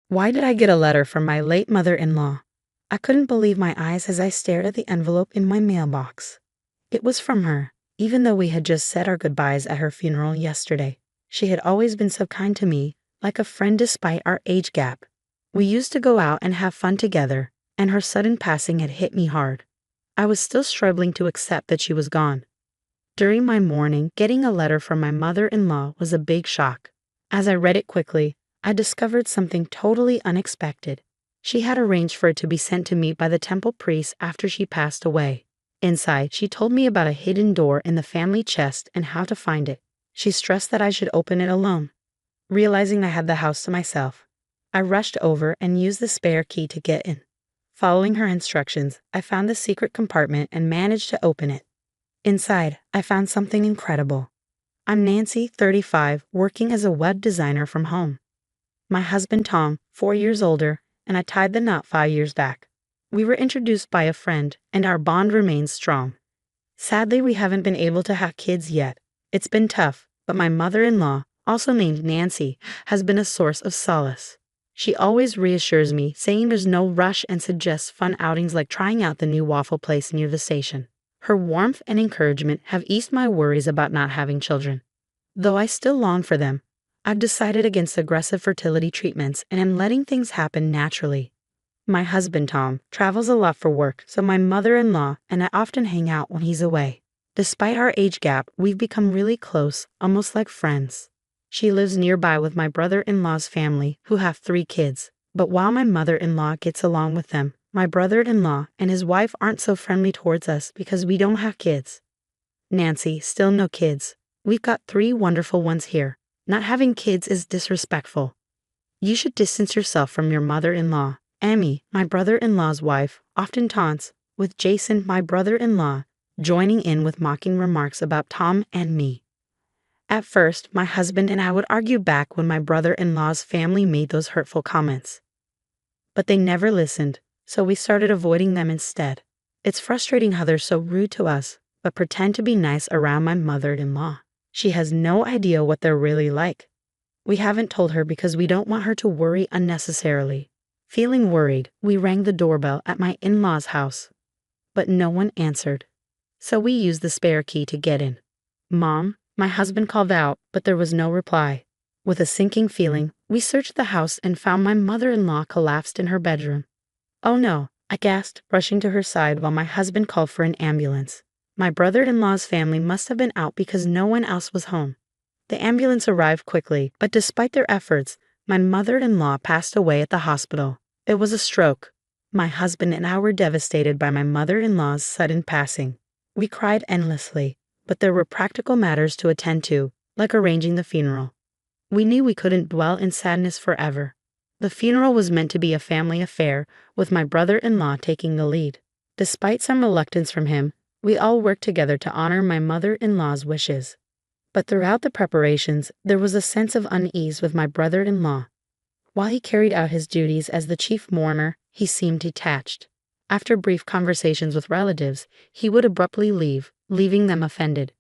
Why did I get a letter from my late mother-in-law? I couldn't believe my eyes as I stared at the envelope in my mailbox. It was from her, even though we had just said our goodbyes at her funeral yesterday. She had always been so kind to me, like a friend despite our age gap. We used to go out and have fun together, and her sudden passing had hit me hard. I was still struggling to accept that she was gone. During my mourning, getting a letter from my mother-in-law was a big shock. As I read it quickly, I discovered something totally unexpected. She had arranged for it to be sent to me by the temple priest after she passed away. Inside, she told me about a hidden door in the family chest and how to find it. She stressed that I should open it alone. Realizing I had the house to myself, I rushed over and used the spare key to get in. Following her instructions, I found the secret compartment and managed to open it. Inside, I found something incredible. I'm Nancy, 35, working as a web designer from home. My husband Tom, 4 years older, and I tied the knot 5 years back. We were introduced by a friend, and our bond remains strong. Sadly, we haven't been able to have kids yet. It's been tough, but my mother-in-law, also named Nancy, has been a source of solace. She always reassures me, saying there's no rush and suggests fun outings like trying out the new waffle place near the station. Her warmth and encouragement have eased my worries about not having children. Though I still long for them, I've decided against aggressive fertility treatments and am letting things happen naturally. My husband, Tom, travels a lot for work, so my mother-in-law and I often hang out when he's away. Despite our age gap, we've become really close, almost like friends. She lives nearby with my brother-in-law's family, who have 3 kids. But while my mother-in-law gets along with them, my brother-in-law and his wife aren't so friendly towards us because we don't have kids. Nancy, still no kids. We've got 3 wonderful ones here. Not having kids is disrespectful. You should distance yourself from your mother-in-law. Amy, my brother-in-law's wife, often taunts, with Jason, my brother-in-law, joining in with mocking remarks about Tom and me. At first, my husband and I would argue back when my brother-in-law's family made those hurtful comments. But they never listened, so we started avoiding them instead. It's frustrating how they're so rude to us, but pretend to be nice around my mother-in-law. She has no idea what they're really like. We haven't told her because we don't want her to worry unnecessarily. Feeling worried, we rang the doorbell at my in-laws' house, but no one answered. So we used the spare key to get in. "Mom," my husband called out, but there was no reply. With a sinking feeling, we searched the house and found my mother-in-law collapsed in her bedroom. "Oh no," I gasped, rushing to her side while my husband called for an ambulance. My brother-in-law's family must have been out because no one else was home. The ambulance arrived quickly, but despite their efforts, my mother-in-law passed away at the hospital. It was a stroke. My husband and I were devastated by my mother-in-law's sudden passing. We cried endlessly, but there were practical matters to attend to, like arranging the funeral. We knew we couldn't dwell in sadness forever. The funeral was meant to be a family affair, with my brother-in-law taking the lead. Despite some reluctance from him, we all worked together to honor my mother-in-law's wishes. But throughout the preparations, there was a sense of unease with my brother-in-law. While he carried out his duties as the chief mourner, he seemed detached. After brief conversations with relatives, he would abruptly leave, leaving them offended.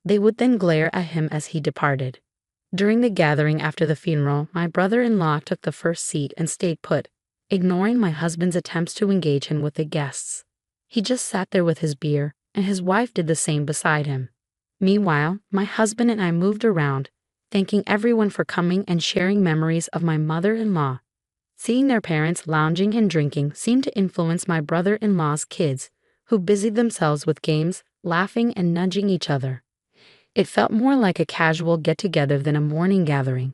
They would then glare at him as he departed. During the gathering after the funeral, my brother-in-law took the first seat and stayed put, ignoring my husband's attempts to engage him with the guests. He just sat there with his beer, and his wife did the same beside him. Meanwhile, my husband and I moved around, thanking everyone for coming and sharing memories of my mother-in-law. Seeing their parents lounging and drinking seemed to influence my brother-in-law's kids, who busied themselves with games, laughing and nudging each other. It felt more like a casual get-together than a mourning gathering.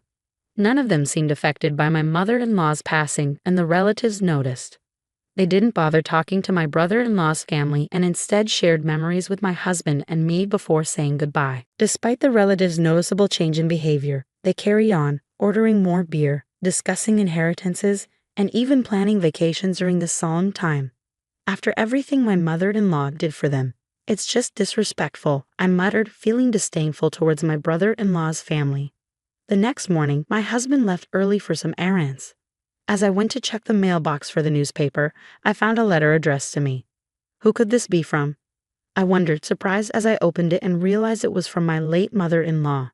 None of them seemed affected by my mother-in-law's passing, and the relatives noticed. They didn't bother talking to my brother-in-law's family and instead shared memories with my husband and me before saying goodbye. Despite the relatives' noticeable change in behavior, they carried on, ordering more beer, discussing inheritances, and even planning vacations during this solemn time. After everything my mother-in-law did for them, "It's just disrespectful," I muttered, feeling disdainful towards my brother-in-law's family. The next morning, my husband left early for some errands. As I went to check the mailbox for the newspaper, I found a letter addressed to me. Who could this be from? I wondered, surprised as I opened it and realized it was from my late mother-in-law.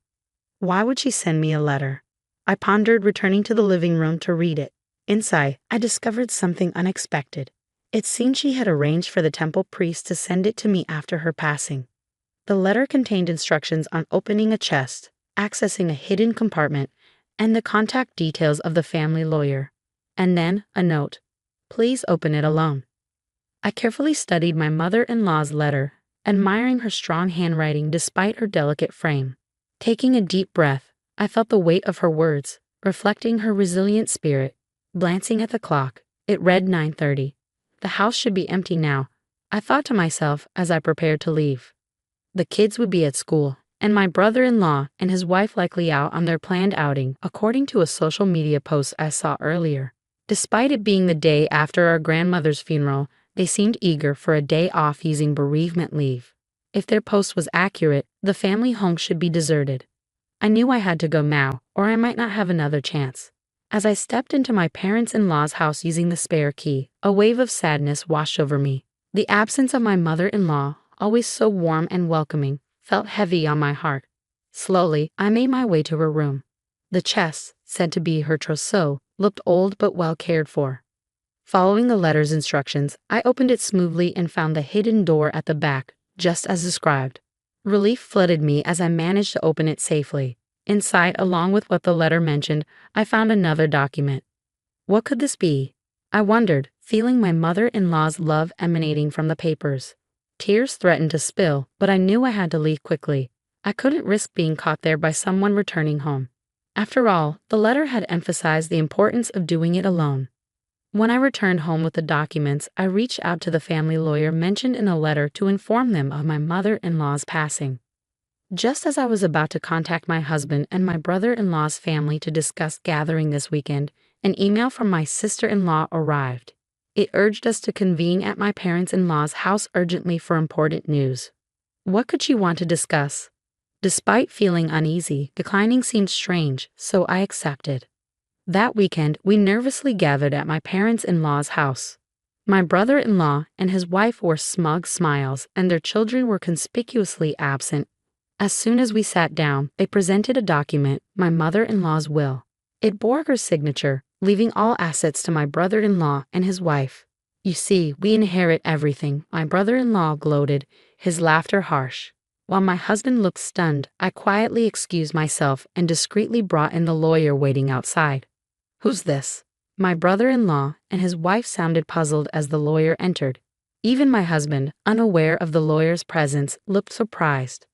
Why would she send me a letter? I pondered, returning to the living room to read it. Inside, I discovered something unexpected. It seemed she had arranged for the temple priest to send it to me after her passing. The letter contained instructions on opening a chest, accessing a hidden compartment, and the contact details of the family lawyer. And then a note. Please open it alone. I carefully studied my mother-in-law's letter, admiring her strong handwriting despite her delicate frame. Taking a deep breath, I felt the weight of her words, reflecting her resilient spirit. Glancing at the clock, it read 9:30. The house should be empty now, I thought to myself as I prepared to leave. The kids would be at school, and my brother-in-law and his wife likely out on their planned outing, according to a social media post I saw earlier. Despite it being the day after our grandmother's funeral, they seemed eager for a day off using bereavement leave. If their post was accurate, the family home should be deserted. I knew I had to go now, or I might not have another chance. As I stepped into my parents-in-law's house using the spare key, a wave of sadness washed over me. The absence of my mother-in-law, always so warm and welcoming, felt heavy on my heart. Slowly, I made my way to her room. The chest, said to be her trousseau, looked old but well cared for. Following the letter's instructions, I opened it smoothly and found the hidden door at the back, just as described. Relief flooded me as I managed to open it safely. Inside, along with what the letter mentioned, I found another document. What could this be? I wondered, feeling my mother-in-law's love emanating from the papers. Tears threatened to spill, but I knew I had to leave quickly. I couldn't risk being caught there by someone returning home. After all, the letter had emphasized the importance of doing it alone. When I returned home with the documents, I reached out to the family lawyer mentioned in the letter to inform them of my mother-in-law's passing. Just as I was about to contact my husband and my brother-in-law's family to discuss gathering this weekend, an email from my sister-in-law arrived. It urged us to convene at my parents-in-law's house urgently for important news. What could she want to discuss? Despite feeling uneasy, declining seemed strange, so I accepted. That weekend, we nervously gathered at my parents-in-law's house. My brother-in-law and his wife wore smug smiles, and their children were conspicuously absent. As soon as we sat down, they presented a document, my mother-in-law's will. It bore her signature, leaving all assets to my brother-in-law and his wife. You see, we inherit everything, my brother-in-law gloated, his laughter harsh. While my husband looked stunned, I quietly excused myself and discreetly brought in the lawyer waiting outside. Who's this? My brother-in-law and his wife sounded puzzled as the lawyer entered. Even my husband, unaware of the lawyer's presence, looked surprised.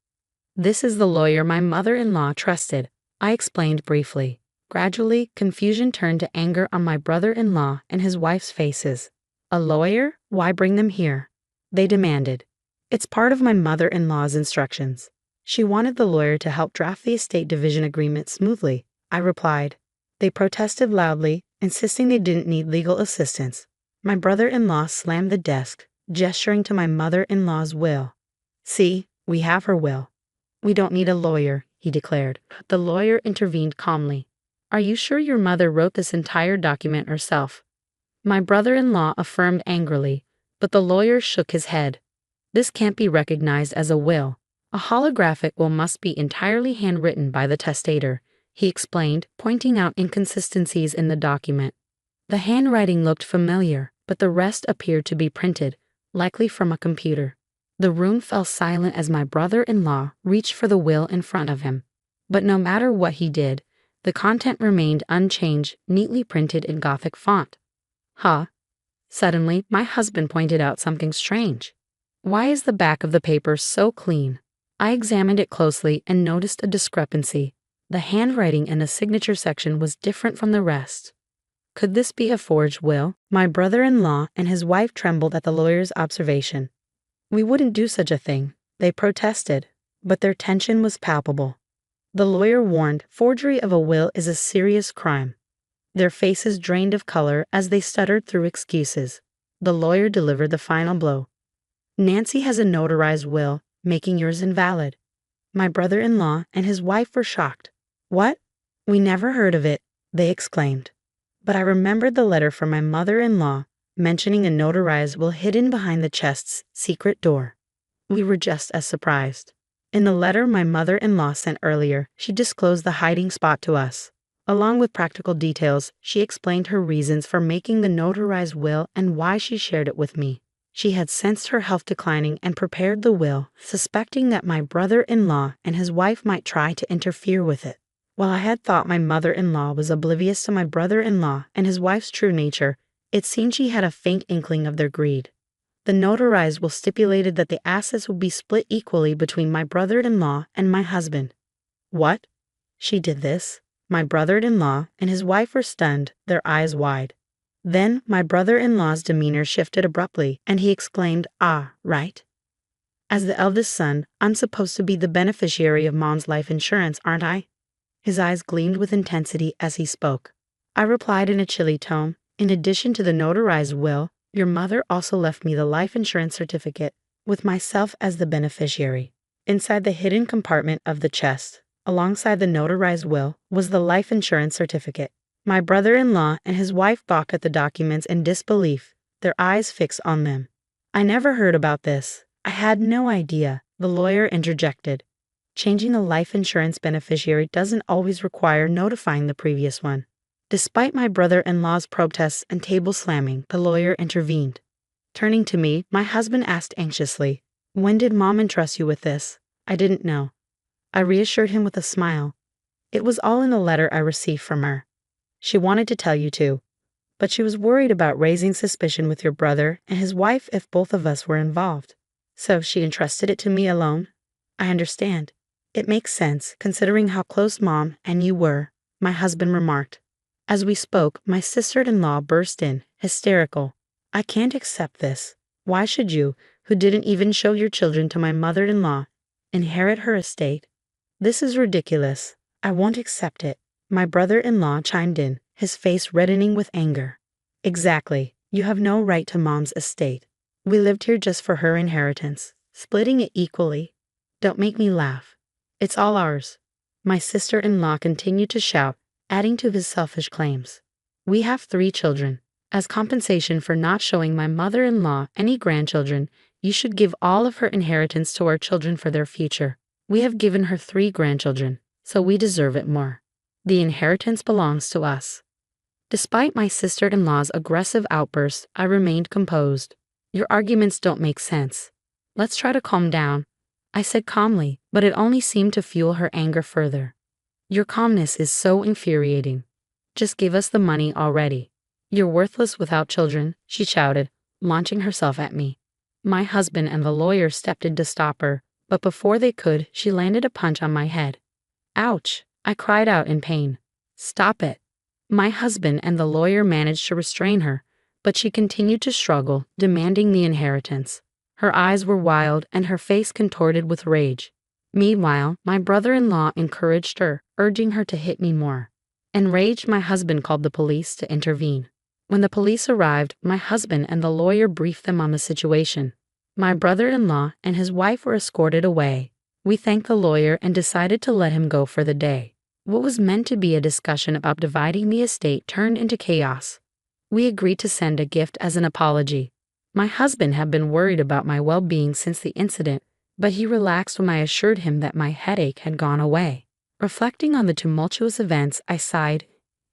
This is the lawyer my mother-in-law trusted, I explained briefly. Gradually, confusion turned to anger on my brother-in-law and his wife's faces. A lawyer? Why bring them here? They demanded. It's part of my mother-in-law's instructions. She wanted the lawyer to help draft the estate division agreement smoothly, I replied. They protested loudly, insisting they didn't need legal assistance. My brother-in-law slammed the desk, gesturing to my mother-in-law's will. See, we have her will. We don't need a lawyer, he declared. The lawyer intervened calmly. Are you sure your mother wrote this entire document herself? My brother-in-law affirmed angrily, but the lawyer shook his head. This can't be recognized as a will. A holographic will must be entirely handwritten by the testator, he explained, pointing out inconsistencies in the document. The handwriting looked familiar, but the rest appeared to be printed, likely from a computer. The room fell silent as my brother-in-law reached for the will in front of him. But no matter what he did, the content remained unchanged, neatly printed in Gothic font. Huh? Suddenly, my husband pointed out something strange. Why is the back of the paper so clean? I examined it closely and noticed a discrepancy. The handwriting in the signature section was different from the rest. Could this be a forged will? My brother-in-law and his wife trembled at the lawyer's observation. We wouldn't do such a thing, they protested, but their tension was palpable. The lawyer warned forgery of a will is a serious crime. Their faces drained of color as they stuttered through excuses. The lawyer delivered the final blow. Nancy has a notarized will, making yours invalid. My brother-in-law and his wife were shocked. What? We never heard of it, they exclaimed. But I remembered the letter from my mother-in-law mentioning a notarized will hidden behind the chest's secret door. We were just as surprised. In the letter my mother-in-law sent earlier, she disclosed the hiding spot to us. Along with practical details, she explained her reasons for making the notarized will and why she shared it with me. She had sensed her health declining and prepared the will, suspecting that my brother-in-law and his wife might try to interfere with it. While I had thought my mother-in-law was oblivious to my brother-in-law and his wife's true nature, it seemed she had a faint inkling of their greed. The notarized will stipulated that the assets would be split equally between my brother-in-law and my husband. What? She did this? My brother-in-law and his wife were stunned, their eyes wide. Then my brother-in-law's demeanor shifted abruptly, and he exclaimed, "Ah, right. As the eldest son, I'm supposed to be the beneficiary of Mom's life insurance, aren't I?" His eyes gleamed with intensity as he spoke. I replied in a chilly tone, "In addition to the notarized will, your mother also left me the life insurance certificate, with myself as the beneficiary." Inside the hidden compartment of the chest, alongside the notarized will, was the life insurance certificate. My brother-in-law and his wife balked at the documents in disbelief, their eyes fixed on them. "I never heard about this. I had no idea," the lawyer interjected. "Changing a life insurance beneficiary doesn't always require notifying the previous one." Despite my brother-in-law's protests and table slamming, the lawyer intervened. Turning to me, my husband asked anxiously, "When did Mom entrust you with this?" I didn't know. I reassured him with a smile. "It was all in the letter I received from her. She wanted to tell you too, but she was worried about raising suspicion with your brother and his wife if both of us were involved. So she entrusted it to me alone." "I understand. It makes sense, considering how close Mom and you were," my husband remarked. As we spoke, my sister-in-law burst in, hysterical. "I can't accept this. Why should you, who didn't even show your children to my mother-in-law, inherit her estate? This is ridiculous. I won't accept it." My brother-in-law chimed in, his face reddening with anger. "Exactly. You have no right to Mom's estate. We lived here just for her inheritance, splitting it equally. Don't make me laugh. It's all ours." My sister-in-law continued to shout, adding to his selfish claims. "We have 3 children. As compensation for not showing my mother-in-law any grandchildren, you should give all of her inheritance to our children for their future. We have given her 3 grandchildren, so we deserve it more. The inheritance belongs to us." Despite my sister-in-law's aggressive outbursts, I remained composed. "Your arguments don't make sense. Let's try to calm down," I said calmly, but it only seemed to fuel her anger further. "Your calmness is so infuriating. Just give us the money already. You're worthless without children," she shouted, launching herself at me. My husband and the lawyer stepped in to stop her, but before they could, she landed a punch on my head. "Ouch!" I cried out in pain. "Stop it." My husband and the lawyer managed to restrain her, but she continued to struggle, demanding the inheritance. Her eyes were wild and her face contorted with rage. Meanwhile, my brother-in-law encouraged her, urging her to hit me more. Enraged, my husband called the police to intervene. When the police arrived, my husband and the lawyer briefed them on the situation. My brother-in-law and his wife were escorted away. We thanked the lawyer and decided to let him go for the day. What was meant to be a discussion about dividing the estate turned into chaos. We agreed to send a gift as an apology. My husband had been worried about my well-being since the incident, but he relaxed when I assured him that my headache had gone away. Reflecting on the tumultuous events, I sighed.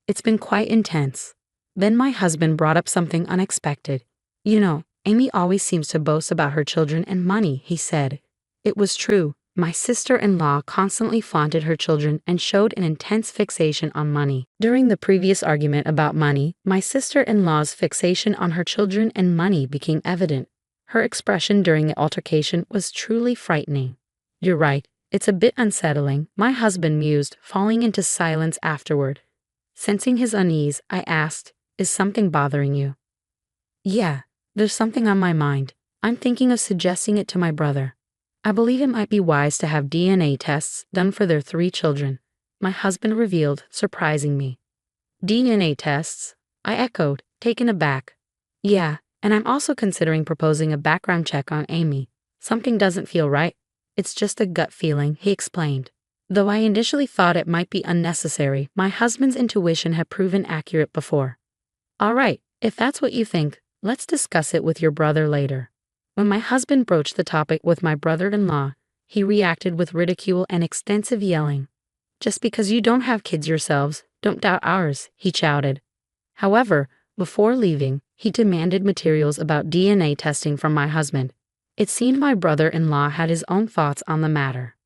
It's been quite intense. Then my husband brought up something unexpected. "You know, Amy always seems to boast about her children and money," he said. It was true. My sister-in-law constantly flaunted her children and showed an intense fixation on money. During the previous argument about money, my sister-in-law's fixation on her children and money became evident. Her expression during the altercation was truly frightening. "You're right, it's a bit unsettling," my husband mused, falling into silence afterward. Sensing his unease, I asked, "Is something bothering you?" "Yeah, there's something on my mind. I'm thinking of suggesting it to my brother. I believe it might be wise to have DNA tests done for their 3 children," my husband revealed, surprising me. "DNA tests?" I echoed, taken aback. "Yeah, and I'm also considering proposing a background check on Amy. Something doesn't feel right. It's just a gut feeling," he explained. Though I initially thought it might be unnecessary, my husband's intuition had proven accurate before. "All right, if that's what you think, let's discuss it with your brother later." When my husband broached the topic with my brother-in-law, he reacted with ridicule and extensive yelling. "Just because you don't have kids yourselves, "Don't doubt ours," he shouted. However, before leaving, he demanded materials about DNA testing from my husband. It seemed my brother-in-law had his own thoughts on the matter.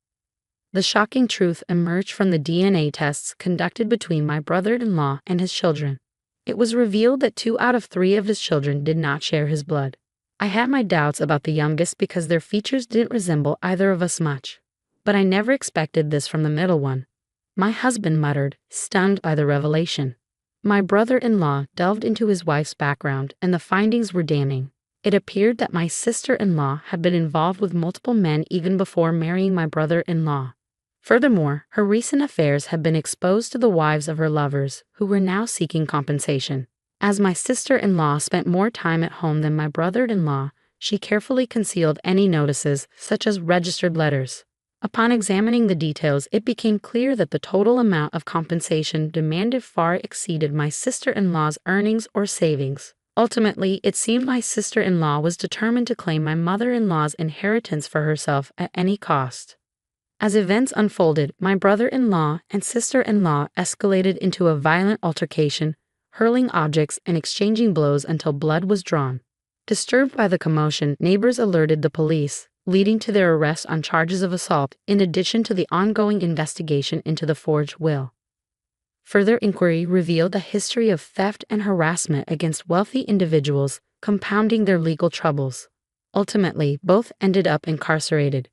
The shocking truth emerged from the DNA tests conducted between my brother-in-law and his children. It was revealed that 2 out of 3 of his children did not share his blood. I had my doubts about the youngest because their features didn't resemble either of us much. But I never expected this from the middle one. My husband muttered, stunned by the revelation. My brother-in-law delved into his wife's background, and the findings were damning. It appeared that my sister-in-law had been involved with multiple men even before marrying my brother-in-law. Furthermore, her recent affairs had been exposed to the wives of her lovers, who were now seeking compensation. As my sister-in-law spent more time at home than my brother-in-law, she carefully concealed any notices, such as registered letters. Upon examining the details, it became clear that the total amount of compensation demanded far exceeded my sister-in-law's earnings or savings. Ultimately, it seemed my sister-in-law was determined to claim my mother-in-law's inheritance for herself at any cost. As events unfolded, my brother-in-law and sister-in-law escalated into a violent altercation, hurling objects and exchanging blows until blood was drawn. Disturbed by the commotion, neighbors alerted the police, leading to their arrest on charges of assault, in addition to the ongoing investigation into the forged will. Further inquiry revealed a history of theft and harassment against wealthy individuals, compounding their legal troubles. Ultimately, both ended up incarcerated.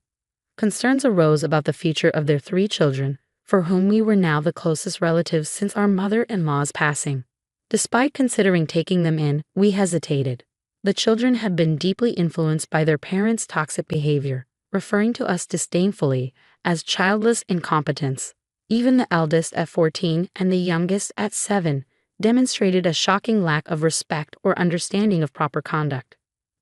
Concerns arose about the future of their 3 children, for whom we were now the closest relatives since our mother-in-law's passing. Despite considering taking them in, we hesitated. The children had been deeply influenced by their parents' toxic behavior, referring to us disdainfully as childless incompetence. Even the eldest at 14 and the youngest at 7 demonstrated a shocking lack of respect or understanding of proper conduct.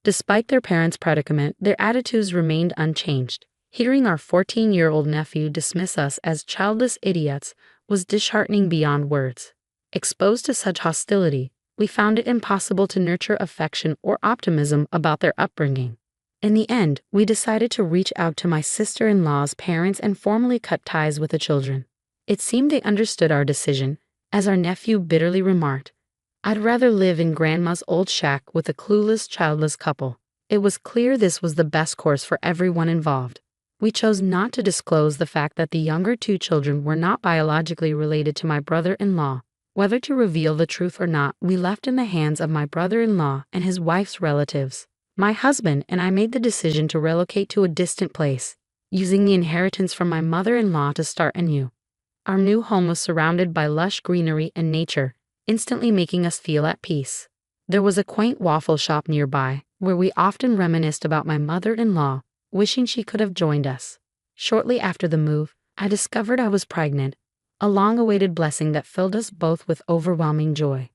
Despite their parents' predicament, their attitudes remained unchanged. Hearing our 14-year-old nephew dismiss us as childless idiots was disheartening beyond words. Exposed to such hostility, we found it impossible to nurture affection or optimism about their upbringing. In the end, we decided to reach out to my sister-in-law's parents and formally cut ties with the children. It seemed they understood our decision, as our nephew bitterly remarked, "I'd rather live in Grandma's old shack with a clueless, childless couple." It was clear this was the best course for everyone involved. We chose not to disclose the fact that the younger 2 children were not biologically related to my brother-in-law. Whether to reveal the truth or not, we left in the hands of my brother-in-law and his wife's relatives. My husband and I made the decision to relocate to a distant place, using the inheritance from my mother-in-law to start anew. Our new home was surrounded by lush greenery and nature, instantly making us feel at peace. There was a quaint waffle shop nearby, where we often reminisced about my mother-in-law, wishing she could have joined us. Shortly after the move, I discovered I was pregnant, a long-awaited blessing that filled us both with overwhelming joy.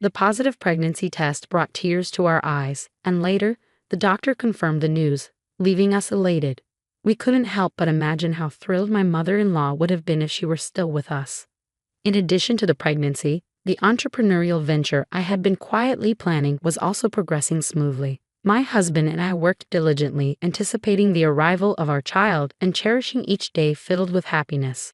The positive pregnancy test brought tears to our eyes, and later, the doctor confirmed the news, leaving us elated. We couldn't help but imagine how thrilled my mother-in-law would have been if she were still with us. In addition to the pregnancy, the entrepreneurial venture I had been quietly planning was also progressing smoothly. My husband and I worked diligently, anticipating the arrival of our child and cherishing each day filled with happiness.